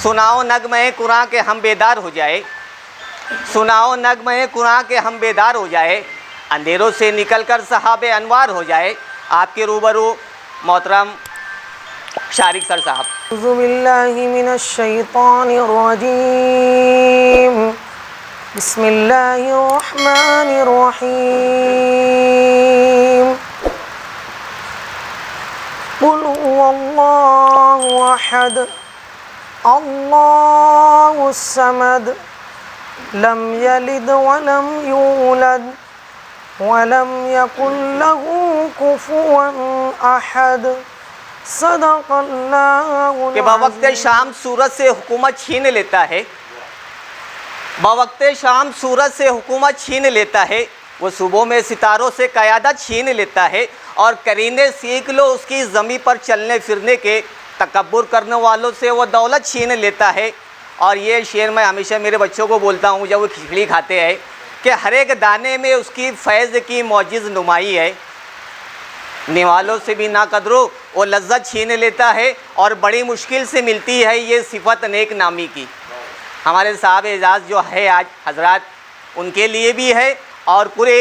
سناؤ نغمہ قرآن کے ہم بیدار ہو جائے، سناؤ نغمہ قرآن کے ہم بیدار ہو جائے، اندھیروں سے نکل کر صحاب انوار ہو جائے۔ آپ کے روبرو محترم شارق سر صاحب۔ اعوذ باللہ من الشیطان الرجیم، بسم اللہ الرحمن الرحیم۔ قل هو اللہ احد اللہ الصمد لم یلد ولم یولد ولم یکن له کفوا احد۔ صدق اللہ کہ بوقت شام سورج سے حکومت چھین لیتا ہے، بوقت شام سورج سے حکومت چھین لیتا ہے، وہ صبح میں ستاروں سے قیادت چھین لیتا ہے، اور کرینے سیکھ لو اس کی زمین پر چلنے پھرنے کے، تکبر کرنے والوں سے وہ دولت چھین لیتا ہے۔ اور یہ شعر میں ہمیشہ میرے بچوں کو بولتا ہوں جب وہ کھچڑی کھاتے ہیں کہ ہر ایک دانے میں اس کی فیض کی معجز نمائی ہے، نوالوں سے بھی نہ قدرو وہ لذت چھین لیتا ہے، اور بڑی مشکل سے ملتی ہے یہ صفت نیک نامی کی۔ ہمارے صاحب اعزاز جو ہے آج حضرات، ان کے لیے بھی ہے اور پورے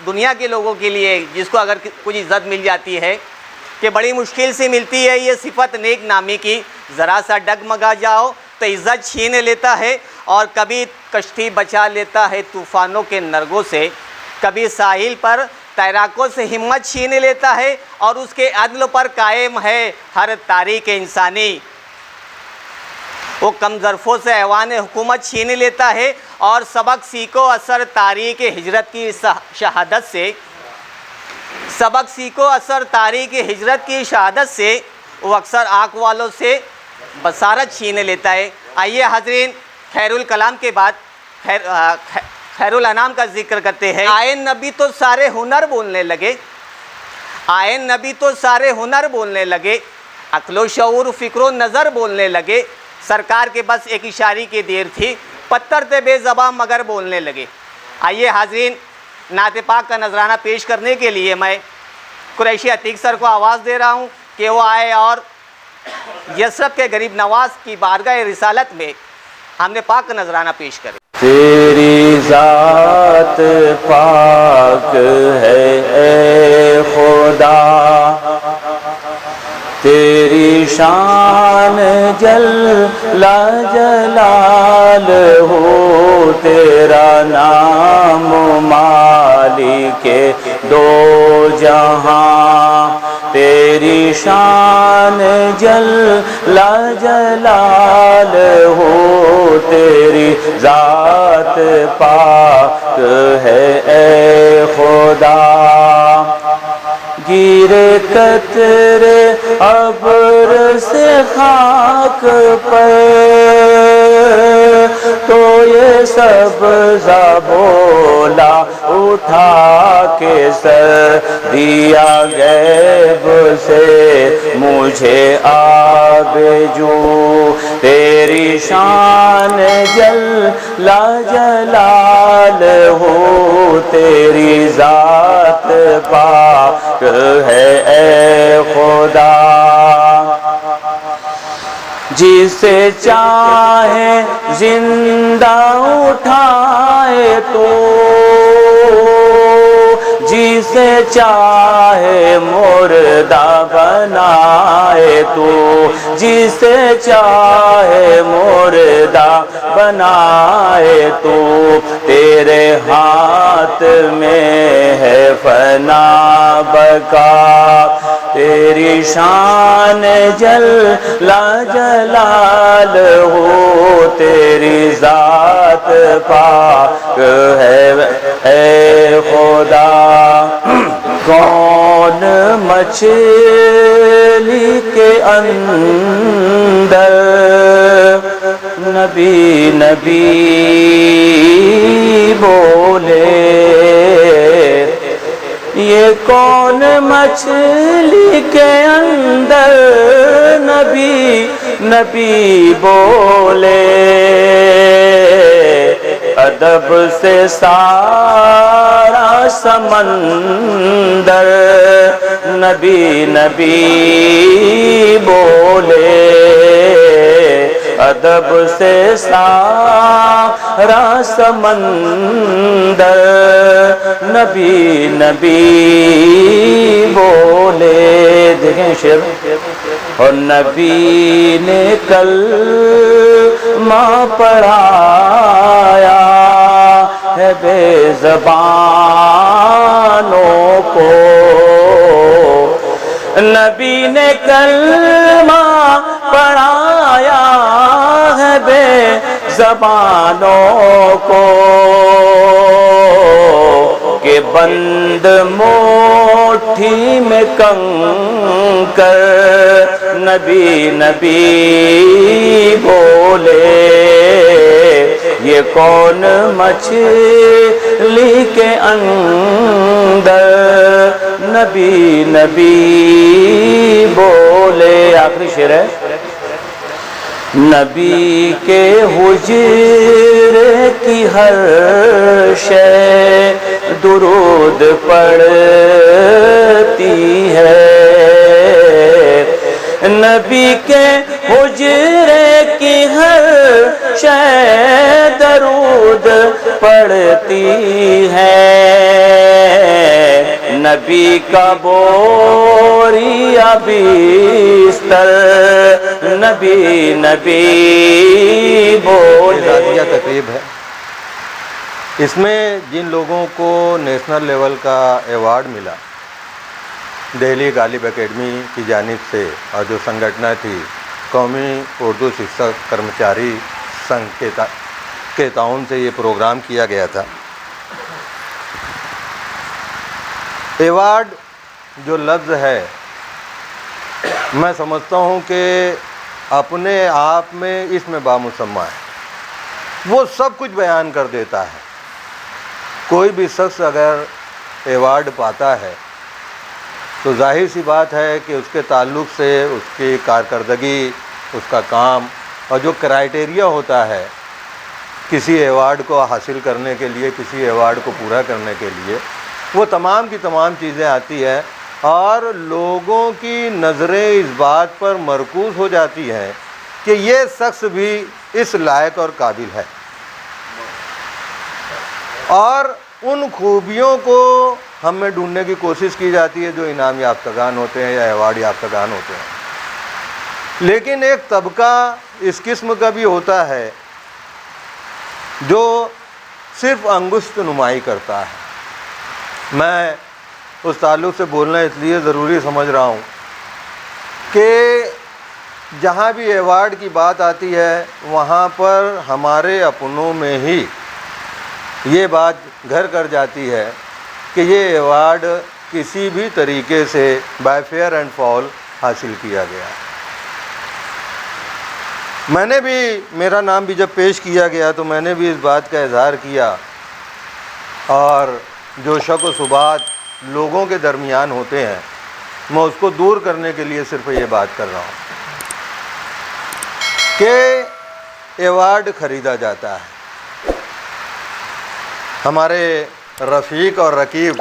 دنیا کے لوگوں کے لیے، جس کو اگر کچھ عزت مل جاتی ہے کہ بڑی مشکل سے ملتی ہے یہ صفت نیک نامی کی، ذرا سا ڈگمگا جاؤ تو عزت چھین لیتا ہے، اور کبھی کشتی بچا لیتا ہے طوفانوں کے نرگوں سے، کبھی ساحل پر تیراکوں سے ہمت چھین لیتا ہے، اور اس کے عدل پر قائم ہے ہر تاریخ انسانی۔ وہ کم ظرفوں سے ایوان حکومت چھین لیتا ہے، اور سبق سیکھو اثر تاریخ ہجرت کی شہادت سے، سبق سیکھو اثر تاریخ ہجرت کی شہادت سے، وہ اکثر آنکھ والوں سے بصارت چھین لیتا ہے۔ آئیے حاضرین، خیر الکلام کے بعد خیر الانام کا ذکر کرتے ہیں۔ آئے نبی تو سارے ہنر بولنے لگے، آئے نبی تو سارے ہنر بولنے لگے، عقل و شعور فکر و نظر بولنے لگے، سرکار کے بس ایک اشاری کی دیر تھی، پتھر تھے بے زباں مگر بولنے لگے۔ آئیے حاضرین، نعت پاک کا نذرانہ پیش کرنے کے لیے میں قریشی عتیق سر کو آواز دے رہا ہوں کہ وہ آئے اور یثرب کے غریب نواز کی بارگاہ رسالت میں ہم نے پاک کا نذرانہ پیش کرے۔ تیری ذات پاک ہے اے خدا، تیری شان جل جلال ہو، تیرا نام مالک دو جہاں، تیری شان جل جلال ہو، تیری ذات پاک ہے اے خدا۔ گرے قطرے ابر سے خاک پر تو یہ سبزہ بولا اٹھا کے سر دیا غیب سے مجھے آب جو، تیری شان جل جلال ہو، تیری ذات پاک ہے اے خدا۔ جسے چاہے زندہ اٹھائے تو، جسے چاہے مردہ بنائے تو، جسے چاہے مردہ بنائے تو، تیرے ہاتھ میں ہے فنا بقا، تیری شان جل جلال ہو، تیری ذات پاک ہے اے خدا۔ کون مچھلی کے اندر نبی نبی بولے، یہ کون مچھلی کے اندر نبی نبی بولے، ادب سے سارا سمندر نبی نبی بولے، ادب سے سارا سمندر نبی نبی بولے. دیکھیں شعر. اور نبی نے کلمہ پڑھایا ہے بے زبانوں کو. نبی نے کلمہ پڑھایا ہے بے زبانوں کو کہ بند مٹھی میں کنکر نبی نبی بولے. یہ کون مچھلی کے اندر نبی نبی بولے. آخری شعر ہے. نبی کے حجرے کی ہر شے درود پڑھتی ہے. نبی کے حجرے کی ہر شے درود پڑھتی ہے. نبی کا بوریا بستر نبی نبی بولے. اعزازیہ تقریب ہے. اس میں جن لوگوں کو نیشنل لیول کا ایوارڈ ملا دہلی غالب اکیڈمی کی جانب سے اور جو سنگھٹنا تھی قومی اردو شکشک کرمچاری سنگھ کے تعاون سے یہ پروگرام کیا گیا تھا. ایوارڈ جو لفظ ہے میں سمجھتا ہوں کہ اپنے آپ میں اس میں بامسمہ ہے. وہ سب کچھ بیان کر دیتا ہے. کوئی بھی شخص اگر ایوارڈ پاتا ہے تو ظاہر سی بات ہے کہ اس کے تعلق سے اس کی کارکردگی، اس کا کام اور جو کرائیٹیریا ہوتا ہے کسی ایوارڈ کو حاصل کرنے کے لیے، کسی ایوارڈ کو پورا کرنے کے لیے، وہ تمام کی تمام چیزیں آتی ہیں اور لوگوں کی نظریں اس بات پر مرکوز ہو جاتی ہیں کہ یہ شخص بھی اس لائق اور قابل ہے اور ان خوبیوں کو ہم میں ڈھونڈنے کی کوشش کی جاتی ہے جو انعام یافتگان ہوتے ہیں یا ایوارڈ یافتگان ہوتے ہیں. لیکن ایک طبقہ اس قسم کا بھی ہوتا ہے جو صرف انگشت نمائی کرتا ہے. میں اس تعلق سے بولنا اس لیے ضروری سمجھ رہا ہوں کہ جہاں بھی ایوارڈ کی بات آتی ہے وہاں پر ہمارے اپنوں میں ہی یہ بات گھر کر جاتی ہے کہ یہ ایوارڈ کسی بھی طریقے سے بائی فیئر اینڈ فال حاصل کیا گیا. میں نے بھی، میرا نام بھی جب پیش کیا گیا تو میں نے بھی اس بات کا اظہار کیا اور جو شک و شبہات لوگوں کے درمیان ہوتے ہیں میں اس کو دور کرنے کے لیے صرف یہ بات کر رہا ہوں کہ ایوارڈ خریدا جاتا ہے. ہمارے رفیق اور رقیب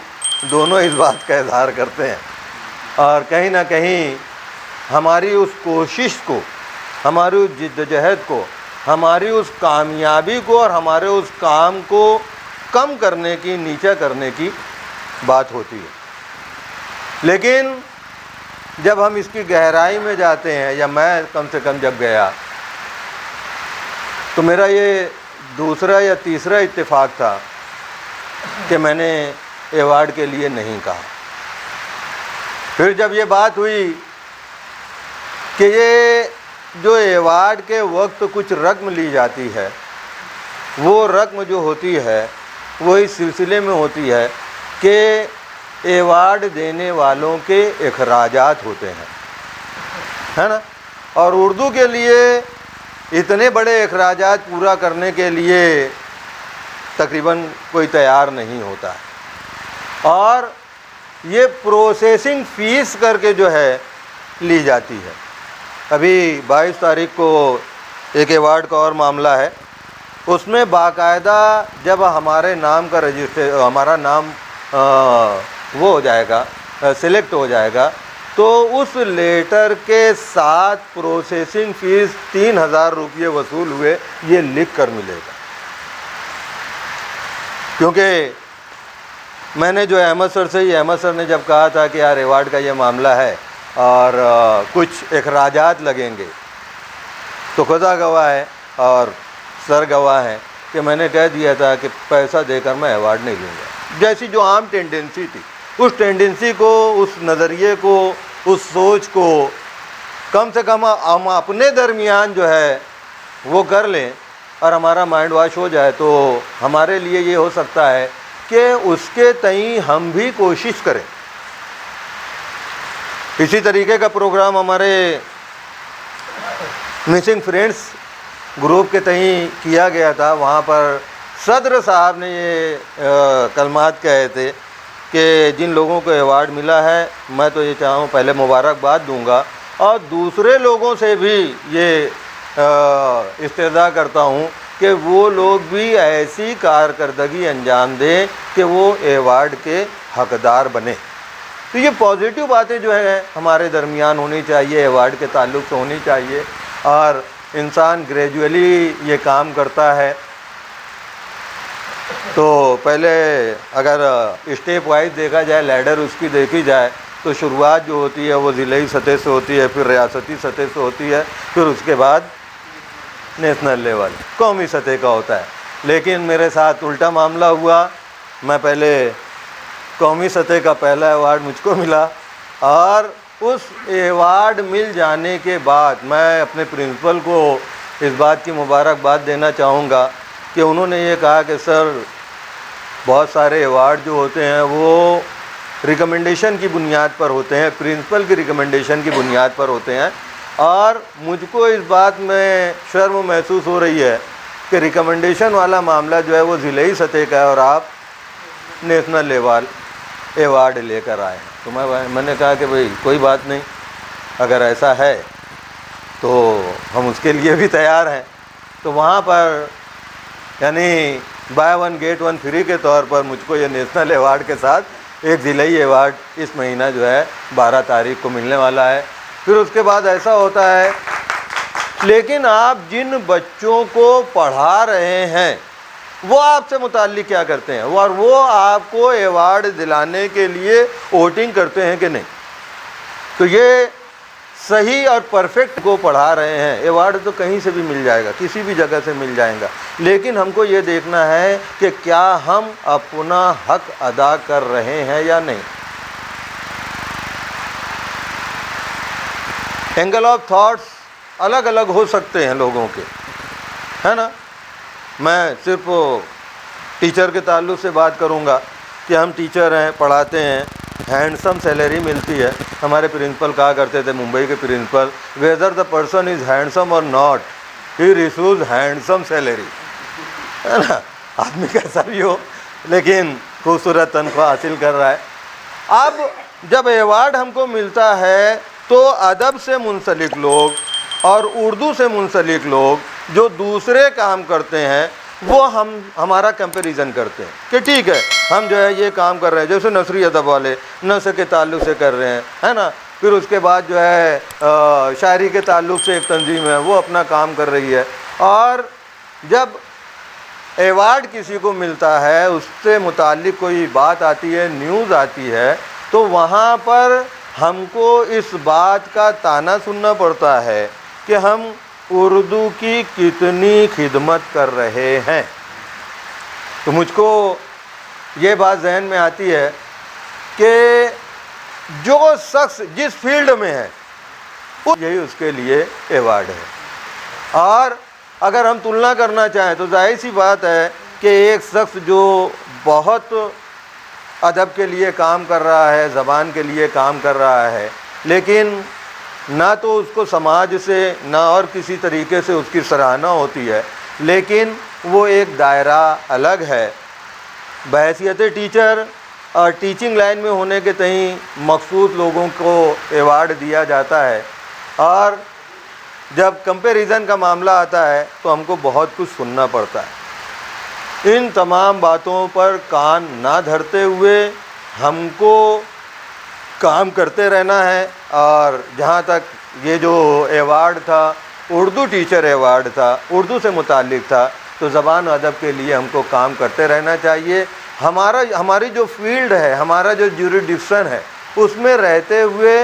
دونوں اس بات کا اظہار کرتے ہیں اور کہیں نہ کہیں ہماری اس کوشش کو، ہماری اس جدوجہد کو، ہماری اس کامیابی کو اور ہمارے اس کام کو کم کرنے کی، نیچا کرنے کی بات ہوتی ہے. لیکن جب ہم اس کی گہرائی میں جاتے ہیں، یا میں کم سے کم جب گیا، تو میرا یہ دوسرا یا تیسرا اتفاق تھا کہ میں نے ایوارڈ کے لیے نہیں کہا. پھر جب یہ بات ہوئی کہ یہ جو ایوارڈ کے وقت کچھ رقم لی جاتی ہے، وہ رقم جو ہوتی ہے وہ اس سلسلے میں ہوتی ہے کہ ایوارڈ دینے والوں کے اخراجات ہوتے ہیں، ہے نا. اور اردو کے لیے اتنے بڑے اخراجات پورا کرنے کے لیے تقریباً کوئی تیار نہیں ہوتا ہے، اور یہ پروسیسنگ فیس کر کے جو ہے لی جاتی ہے. ابھی 22 تاریخ کو ایک ایوارڈ کا اور معاملہ ہے، اس میں باقاعدہ جب ہمارے نام کا ہمارا نام وہ ہو جائے گا، سلیکٹ ہو جائے گا، تو اس لیٹر کے ساتھ پروسیسنگ فیس 3000 روپے وصول ہوئے، یہ لکھ کر ملے گا۔ کیونکہ میں نے جو احمد سر سے، یہ احمد سر نے جب کہا تھا کہ یار ایوارڈ کا یہ معاملہ ہے اور کچھ اخراجات لگیں گے، تو خدا گواہ ہے اور سر گواہ ہیں کہ میں نے کہہ دیا تھا کہ پیسہ دے کر میں ایوارڈ نہیں لوں گا۔ جیسی جو عام ٹینڈنسی تھی، اس ٹینڈنسی کو، اس نظریے کو، اس سوچ کو کم سے کم ہم اپنے درمیان جو ہے وہ کر لیں اور ہمارا مائنڈ واش ہو جائے، تو ہمارے لیے یہ ہو سکتا ہے کہ اس کے تئیں ہم بھی کوشش کریں۔ اسی طریقے کا پروگرام ہمارے مسنگ فرینڈس گروپ کے تئیں کیا گیا تھا۔ وہاں پر صدر صاحب نے یہ کلمات کہے تھے کہ جن لوگوں کو ایوارڈ ملا ہے، میں تو یہ چاہوں پہلے مبارکباد دوں گا، اور دوسرے لوگوں سے بھی یہ استدعا کرتا ہوں کہ وہ لوگ بھی ایسی کارکردگی انجام دیں کہ وہ ایوارڈ کے حقدار بنیں۔ تو یہ پازیٹیو باتیں جو ہے ہمارے درمیان ہونی چاہیے، ایوارڈ کے تعلق سے ہونی چاہیے، اور انسان گریجولی یہ کام کرتا ہے۔ تو پہلے اگر اسٹیپ وائز دیکھا جائے، لیڈر اس کی دیکھی جائے، تو شروعات جو ہوتی ہے وہ ضلعی سطح سے ہوتی ہے، پھر ریاستی سطح سے ہوتی ہے، پھر اس کے بعد نیشنل لیول، قومی سطح کا ہوتا ہے۔ لیکن میرے ساتھ الٹا معاملہ ہوا، میں پہلے قومی سطح کا پہلا ایوارڈ مجھ کو ملا، اور اس ایوارڈ مل جانے کے بعد میں اپنے پرنسپل کو اس بات کی مبارکباد دینا چاہوں گا کہ انہوں نے یہ کہا کہ سر بہت سارے ایوارڈ جو ہوتے ہیں وہ ریکمنڈیشن کی بنیاد پر ہوتے ہیں، پرنسپل کی ریکمنڈیشن کی بنیاد پر ہوتے ہیں، اور مجھ کو اس بات میں شرم محسوس ہو رہی ہے کہ ریکمنڈیشن والا معاملہ جو ہے وہ ضلعی سطح کا ہے اور آپ نیشنل لیول ایوارڈ لے کر آئے ہیں۔ تو میں نے کہا کہ بھئی کوئی بات نہیں، اگر ایسا ہے تو ہم اس کے لیے بھی تیار ہیں۔ تو وہاں پر یعنی buy one get one free کے طور پر مجھ کو یہ نیشنل ایوارڈ کے ساتھ ایک ضلعی ایوارڈ اس مہینہ جو ہے 12 تاریخ کو ملنے والا ہے۔ پھر اس کے بعد ایسا ہوتا ہے، لیکن آپ جن بچوں کو پڑھا رہے ہیں وہ آپ سے متعلق کیا کرتے ہیں، اور وہ آپ کو ایوارڈ دلانے کے لیے ووٹنگ کرتے ہیں کہ نہیں؟ تو یہ صحیح اور پرفیکٹ کو پڑھا رہے ہیں، ایوارڈ تو کہیں سے بھی مل جائے گا، کسی بھی جگہ سے مل جائے گا، لیکن ہم کو یہ دیکھنا ہے کہ کیا ہم اپنا حق ادا کر رہے ہیں یا نہیں۔ اینگل آف تھاٹس الگ الگ ہو سکتے ہیں لوگوں کے، ہے نا۔ میں صرف ٹیچر کے تعلق سے بات کروں گا کہ ہم ٹیچر ہیں، پڑھاتے ہیں، ہینڈسم سیلری ملتی ہے۔ ہمارے پرنسپل کہا کرتے تھے، ممبئی کے principal, whether the person is handsome اور not, he receives handsome salary, ہے نا۔ آدمی کیسا بھی ہو لیکن خوبصورت تنخواہ حاصل کر رہا ہے۔ اب جب ایوارڈ ہم کو ملتا ہے تو ادب سے منسلک لوگ اور اردو سے منسلک لوگ جو دوسرے کام کرتے ہیں وہ ہمارا کمپیریزن کرتے ہیں کہ ٹھیک ہے ہم جو ہے یہ کام کر رہے ہیں، جیسے نثری ادب والے نثر کے تعلق سے کر رہے ہیں، ہے نا۔ پھر اس کے بعد جو ہے شاعری کے تعلق سے ایک تنظیم ہے وہ اپنا کام کر رہی ہے، اور جب ایوارڈ کسی کو ملتا ہے، اس سے متعلق کوئی بات آتی ہے، نیوز آتی ہے، تو وہاں پر ہم کو اس بات کا طعنہ سننا پڑتا ہے کہ ہم اردو کی کتنی خدمت کر رہے ہیں۔ تو مجھ کو یہ بات ذہن میں آتی ہے کہ جو شخص جس فیلڈ میں ہے یہی اس کے لیے ایوارڈ ہے، اور اگر ہم تلنا کرنا چاہیں تو ظاہر سی بات ہے کہ ایک شخص جو بہت ادب کے لیے کام کر رہا ہے، زبان کے لیے کام کر رہا ہے، لیکن نہ تو اس کو سماج سے نہ اور کسی طریقے سے اس کی سراہنا ہوتی ہے، لیکن وہ ایک دائرہ الگ ہے۔ بحیثیت ٹیچر اور ٹیچنگ لائن میں ہونے کے تئیں مخصوص لوگوں کو ایوارڈ دیا جاتا ہے، اور جب کمپیریزن کا معاملہ آتا ہے تو ہم کو بہت کچھ سننا پڑتا ہے۔ ان تمام باتوں پر کان نہ دھرتے ہوئے ہم کو کام کرتے رہنا ہے. اور جہاں تک یہ جو ایوارڈ تھا اردو ٹیچر ایوارڈ تھا, اردو سے متعلق تھا, تو زبان و ادب کے لیے ہم کو کام کرتے رہنا چاہیے. ہماری جو فیلڈ ہے, ہمارا جو جیوریڈکشن ہے, اس میں رہتے ہوئے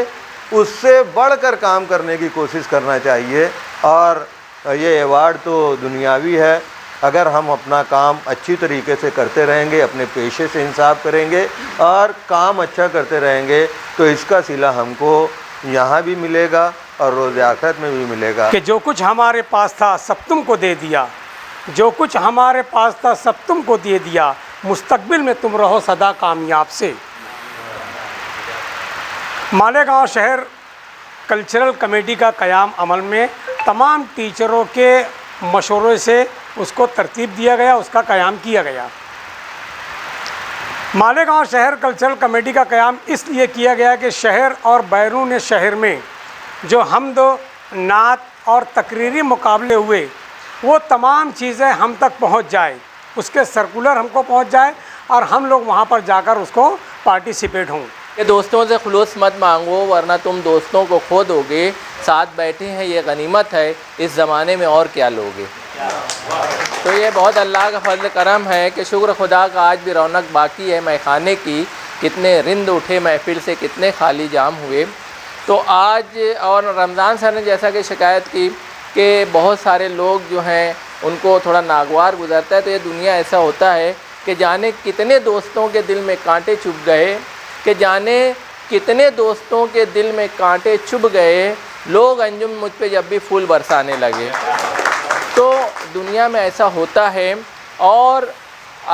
اس سے بڑھ کر کام کرنے کی کوشش کرنا چاہیے. اور یہ ایوارڈ تو دنیاوی ہے. اگر ہم اپنا کام اچھی طریقے سے کرتے رہیں گے, اپنے پیشے سے انصاف کریں گے اور کام اچھا کرتے رہیں گے, تو اس کا صلہ ہم کو یہاں بھی ملے گا اور روز آخرت میں بھی ملے گا. کہ جو کچھ ہمارے پاس تھا سب تم کو دے دیا, جو کچھ ہمارے پاس تھا سب تم کو دے دیا, مستقبل میں تم رہو سدا کامیاب سے. مالیگاؤں شہر کلچرل کمیٹی کا قیام عمل میں تمام ٹیچروں کے مشورے سے اس کو ترتیب دیا گیا, اس کا قیام کیا گیا. مالیگاؤں شہر کلچرل کمیٹی کا قیام اس لیے کیا گیا کہ شہر اور بیرون شہر میں جو حمد و نعت اور تقریری مقابلے ہوئے وہ تمام چیزیں ہم تک پہنچ جائے, اس کے سرکولر ہم کو پہنچ جائے اور ہم لوگ وہاں پر جا کر اس کو پارٹیسپیٹ ہوں. کہ دوستوں سے خلوص مت مانگو ورنہ تم دوستوں کو کھو دو گے. ساتھ بیٹھے ہیں یہ غنیمت ہے, اس زمانے میں اور کیا لوگے. تو یہ بہت اللہ کا فضل کرم ہے کہ شکر خدا کا آج بھی رونق باقی ہے مے خانے کی. کتنے رند اٹھے محفل سے, کتنے خالی جام ہوئے. تو آج اور رمضان سر نے جیسا کہ شکایت کی کہ بہت سارے لوگ جو ہیں ان کو تھوڑا ناگوار گزرتا ہے. تو یہ دنیا ایسا ہوتا ہے کہ جانے کتنے دوستوں کے دل میں کانٹے چبھ گئے, کہ جانے کتنے دوستوں کے دل میں کانٹے چبھ گئے. لوگ انجم مجھ پہ جب بھی پھول برسانے لگے. تو دنیا میں ایسا ہوتا ہے. اور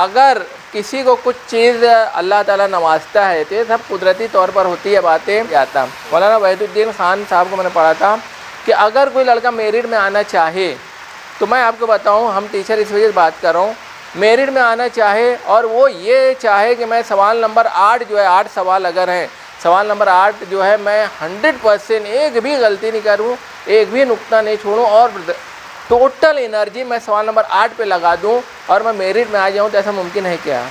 اگر کسی کو کچھ چیز اللہ تعالیٰ نوازتا ہے تو یہ سب قدرتی طور پر ہوتی ہے باتیں. جاتا مولانا وحید الدین خان صاحب کو میں نے پڑھا تھا کہ اگر کوئی لڑکا میرٹ میں آنا چاہے, تو میں آپ کو بتاؤں, ہم ٹیچر اس وجہ سے بات کر رہا ہوں, میرٹ میں آنا چاہے اور وہ یہ چاہے کہ میں سوال نمبر 8 جو ہے 8 سوال اگر ہیں, سوال نمبر 8 جو ہے میں 100% ایک بھی غلطی نہیں کروں, ایک بھی نقطہ نہیں چھوڑوں اور ٹوٹل انرجی میں سوال نمبر 8 پہ لگا دوں اور میں میرٹ میں آ جاؤں, تو ایسا ممکن ہے کیا؟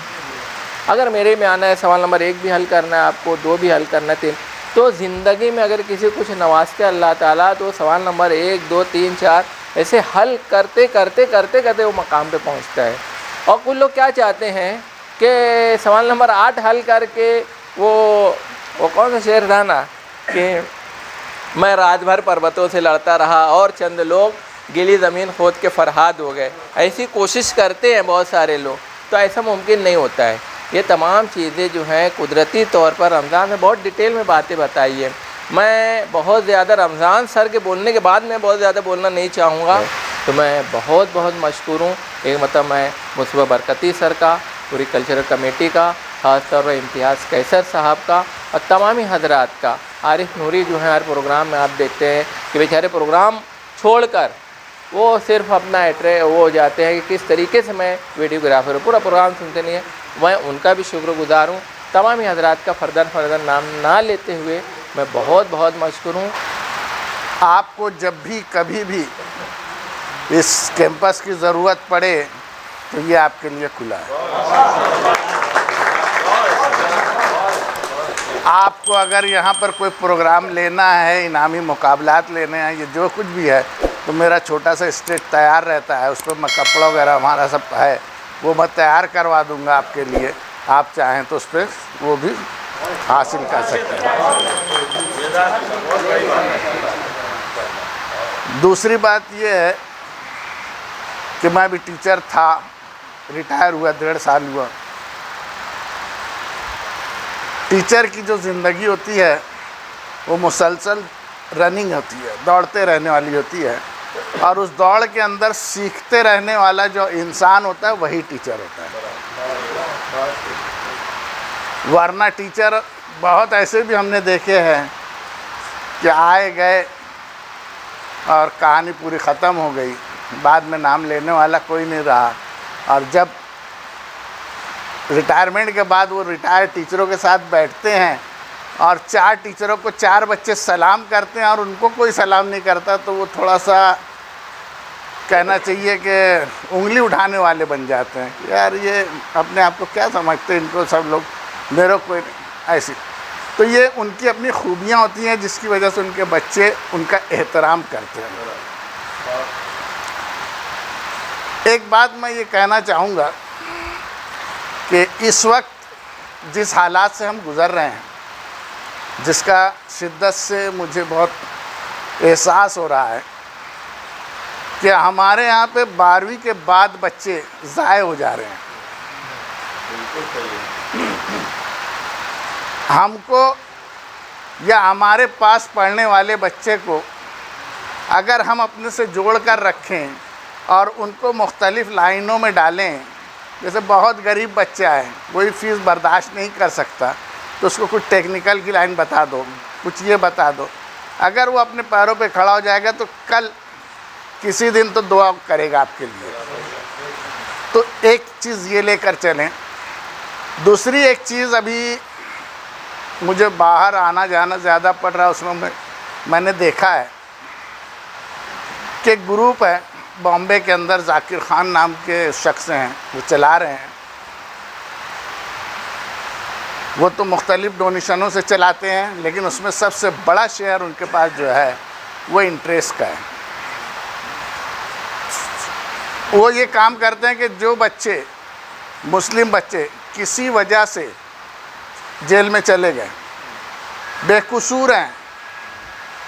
اگر میرٹ میں آنا ہے, سوال نمبر 1 بھی حل کرنا ہے آپ کو, 2 بھی حل کرنا ہے, 3, تو زندگی میں اگر کسی کچھ نوازتے اللہ تعالیٰ تو سوال نمبر 1, 2, 3, 4 ایسے حل کرتے کرتے کرتے کرتے وہ مقام پہ پہنچتا ہے. اور کچھ لوگ کیا چاہتے ہیں کہ سوال نمبر 8 حل کر کے وہ کون سا شعر تھا نا کہ میں رات بھر پروتوں سے لڑتا رہا اور چند لوگ گلی زمین کھود کے فرہاد ہو گئے. ایسی کوشش کرتے ہیں بہت سارے لوگ, تو ایسا ممکن نہیں ہوتا ہے. یہ تمام چیزیں جو ہیں قدرتی طور پر رمضان میں بہت ڈیٹیل میں باتیں بتائی ہیں. میں بہت زیادہ رمضان سر کے بولنے کے بعد میں بہت زیادہ بولنا نہیں چاہوں گا. تو میں بہت بہت مشکور ہوں. ایک مطلب میں مصباح برکتی سر کا, پوری کلچرل کمیٹی کا, خاص طور پر امتیاز کیسر صاحب کا اور تمامی حضرات کا. عارف نوری جو ہیں ہر پروگرام میں آپ دیکھتے ہیں کہ بیچارے پروگرام چھوڑ کر وہ صرف اپنا وہ ہو جاتے ہیں کہ کس طریقے سے میں ویڈیوگرافر ہوں, پورا پروگرام سنتے نہیں ہیں. میں ان کا بھی شکر گزار ہوں. تمامی حضرات کا فرداً نام نہ لیتے ہوئے میں بہت بہت مشکور ہوں. آپ کو جب بھی کبھی بھی اس کیمپس کی ضرورت پڑے تو یہ آپ کے لیے کھلا ہے. آپ کو اگر یہاں پر کوئی پروگرام لینا ہے, انعامی مقابلات لینے ہیں, یہ جو کچھ بھی ہے, تو میرا چھوٹا سا اسٹیج تیار رہتا ہے. اس پہ میں کپڑا وغیرہ ہمارا سب ہے وہ میں تیار کروا دوں گا آپ کے لیے. آپ چاہیں تو اس پہ وہ بھی حاصل کر سکتے ہیں. دوسری بات یہ ہے کہ میں بھی ٹیچر تھا, ریٹائر ہوا 1.5 سال ہوا. ٹیچر کی جو زندگی ہوتی ہے وہ مسلسل رننگ ہوتی ہے, دوڑتے رہنے والی ہوتی ہے. اور اس دوڑ کے اندر سیکھتے رہنے والا جو انسان ہوتا ہے وہی ٹیچر ہوتا ہے. ورنہ ٹیچر بہت ایسے بھی ہم نے دیکھے ہیں کہ آئے گئے اور کہانی پوری ختم ہو گئی, بعد میں نام لینے والا کوئی نہیں رہا. اور جب ریٹائرمنٹ کے بعد وہ ریٹائر ٹیچروں کے ساتھ بیٹھتے ہیں اور 4 ٹیچروں کو 4 بچے سلام کرتے ہیں اور ان کو کوئی سلام نہیں کرتا, تو وہ تھوڑا سا کہنا چاہیے کہ انگلی اٹھانے والے بن جاتے ہیں. یار یہ اپنے آپ کو کیا سمجھتے ہیں, ان کو سب لوگ میرے کوئی ایسی. تو یہ ان کی اپنی خوبیاں ہوتی ہیں جس کی وجہ سے ان کے بچے ان کا احترام کرتے ہیں۔ ایک بات میں یہ کہنا چاہوں گا کہ اس وقت جس حالات سے ہم گزر رہے ہیں، جس کا شدت سے مجھے بہت احساس ہو رہا ہے کہ ہمارے یہاں پہ 12ویں کے بعد بچے ضائع ہو جا رہے ہیں۔ ہم کو یا ہمارے پاس پڑھنے والے بچے کو اگر ہم اپنے سے جوڑ کر رکھیں اور ان کو مختلف لائنوں میں ڈالیں، جیسے بہت غریب بچہ ہے، کوئی فیس برداشت نہیں کر سکتا، تو اس کو کچھ ٹیکنیکل کی لائن بتا دو، کچھ یہ بتا دو، اگر وہ اپنے پیروں پہ کھڑا ہو جائے گا تو کل کسی دن تو دعا کرے گا آپ کے لیے۔ تو ایک چیز یہ لے کر چلیں۔ دوسری ایک چیز، ابھی مجھے باہر آنا جانا زیادہ پڑ رہا ہے، اس میں میں نے دیکھا ہے کہ ایک گروپ ہے بامبے کے اندر، ذاکر خان نام کے شخص ہیں، وہ چلا رہے ہیں۔ وہ تو مختلف ڈونیشنوں سے چلاتے ہیں، لیکن اس میں سب سے بڑا شیئر ان کے پاس جو ہے وہ انٹریسٹ کا ہے۔ وہ یہ کام کرتے ہیں کہ جو بچے، مسلم بچے کسی وجہ سے جیل میں چلے گئے، بے قصور ہیں،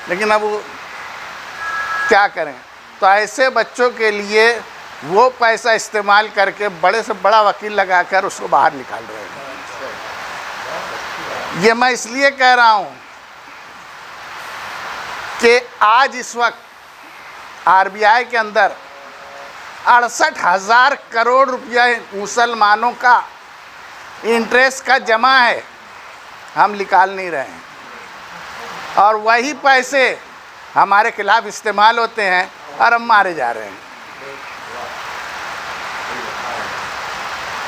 لیکن اب وہ کیا کریں، تو ایسے بچوں کے لیے وہ پیسہ استعمال کر کے بڑے سے بڑا وکیل لگا کر اس کو باہر نکال رہے ہیں۔ یہ میں اس لیے کہہ رہا ہوں کہ آج اس وقت RBI کے اندر 68,000 کروڑ روپیہ مسلمانوں کا انٹریسٹ کا جمع ہے، ہم نکال نہیں رہے ہیں، اور وہی پیسے ہمارے خلاف استعمال ہوتے ہیں اور ہم مارے جا رہے ہیں۔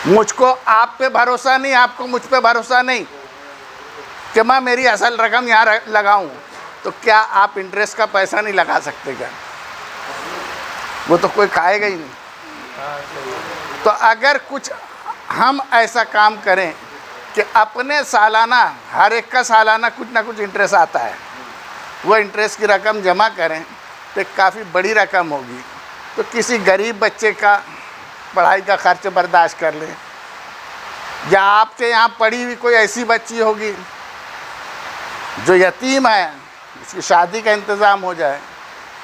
مجھ کو آپ پہ بھروسہ نہیں، آپ کو مجھ پہ بھروسہ نہیں کہ میں میری اصل رقم یہاں لگاؤں، تو کیا آپ انٹریسٹ کا پیسہ نہیں لگا سکتے کیا؟ وہ تو کوئی کھائے گا ہی نہیں۔ تو اگر کچھ ہم ایسا کام کریں کہ اپنے سالانہ، ہر ایک کا سالانہ کچھ نہ کچھ انٹریسٹ آتا ہے، وہ انٹریسٹ کی رقم جمع کریں تو ایک کافی بڑی رقم ہوگی، تو کسی غریب بچے کا پڑھائی کا خرچ برداشت کر لیں، یا آپ کے یہاں پڑھی ہوئی کوئی ایسی بچی ہوگی جو یتیم ہے، اس کی شادی کا انتظام ہو جائے،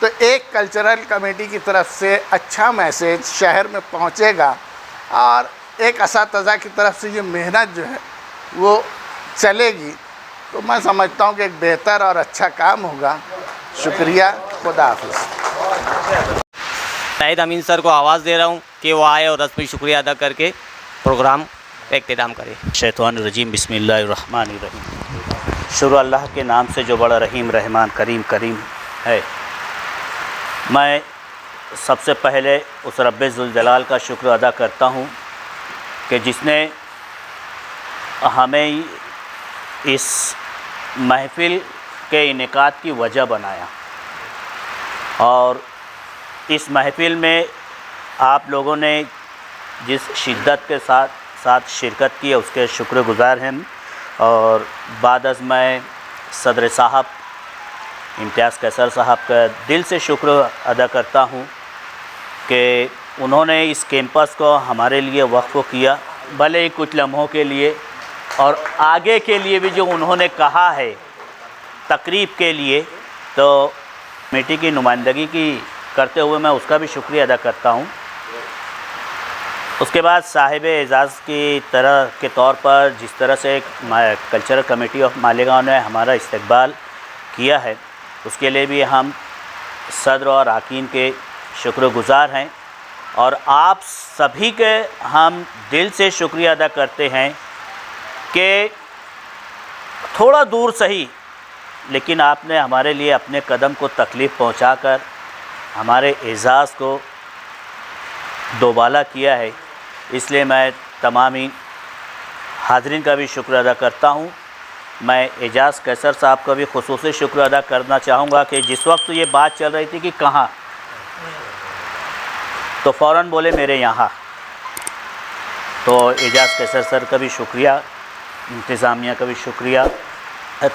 تو ایک کلچرل کمیٹی کی طرف سے اچھا میسیج شہر میں پہنچے گا، اور ایک اساتذہ کی طرف سے یہ محنت جو ہے وہ چلے گی، تو میں سمجھتا ہوں کہ ایک بہتر اور اچھا کام ہوگا۔ شکریہ، خدا حافظ۔ شاہد امین سر کو آواز دے رہا ہوں کہ وہ آئے اور رسمی شکریہ ادا کر کے پروگرام کا اختتام کرے۔ شیطان الرجیم، بسم اللہ الرحمن الرحیم۔ شروع اللہ کے نام سے جو بڑا رحیم رحمان کریم ہے۔ میں سب سے پہلے اس رب ذوالجلال کا شکر ادا کرتا ہوں کہ جس نے ہمیں اس محفل کے انعقاد کی وجہ بنایا، اور اس محفل میں آپ لوگوں نے جس شدت کے ساتھ شرکت کی ہے اس کے شکر گزار ہیں، اور بعد از میں صدر صاحب امتیاز قیصر صاحب کا دل سے شکر ادا کرتا ہوں کہ انہوں نے اس کیمپس کو ہمارے لیے وقف کیا، بھلے ہی کچھ لمحوں کے لیے، اور آگے کے لیے بھی جو انہوں نے کہا ہے تقریب کے لیے، تو کمیٹی کی نمائندگی کی کرتے ہوئے میں اس کا بھی شکریہ ادا کرتا ہوں۔ اس کے بعد صاحب اعزاز کی طرح کے طور پر جس طرح سے کلچرل کمیٹی آف مالیگاؤں نے ہمارا استقبال کیا ہے، اس کے لیے بھی ہم صدر اور اراکین کے شکر گزار ہیں، اور آپ سبھی کے ہم دل سے شکریہ ادا کرتے ہیں کہ تھوڑا دور صحیح، لیکن آپ نے ہمارے لیے اپنے قدم کو تکلیف پہنچا کر ہمارے اعزاز کو دوبالا کیا ہے۔ اس لیے میں تمامی حاضرین کا بھی شکر ادا کرتا ہوں۔ میں اعجاز قیصر صاحب کا بھی خصوصی شکر ادا کرنا چاہوں گا کہ جس وقت یہ بات چل رہی تھی کہ کہاں، تو فوراً بولے میرے یہاں، تو اعجاز قیصر سر کا بھی شکریہ، انتظامیہ کا بھی شکریہ،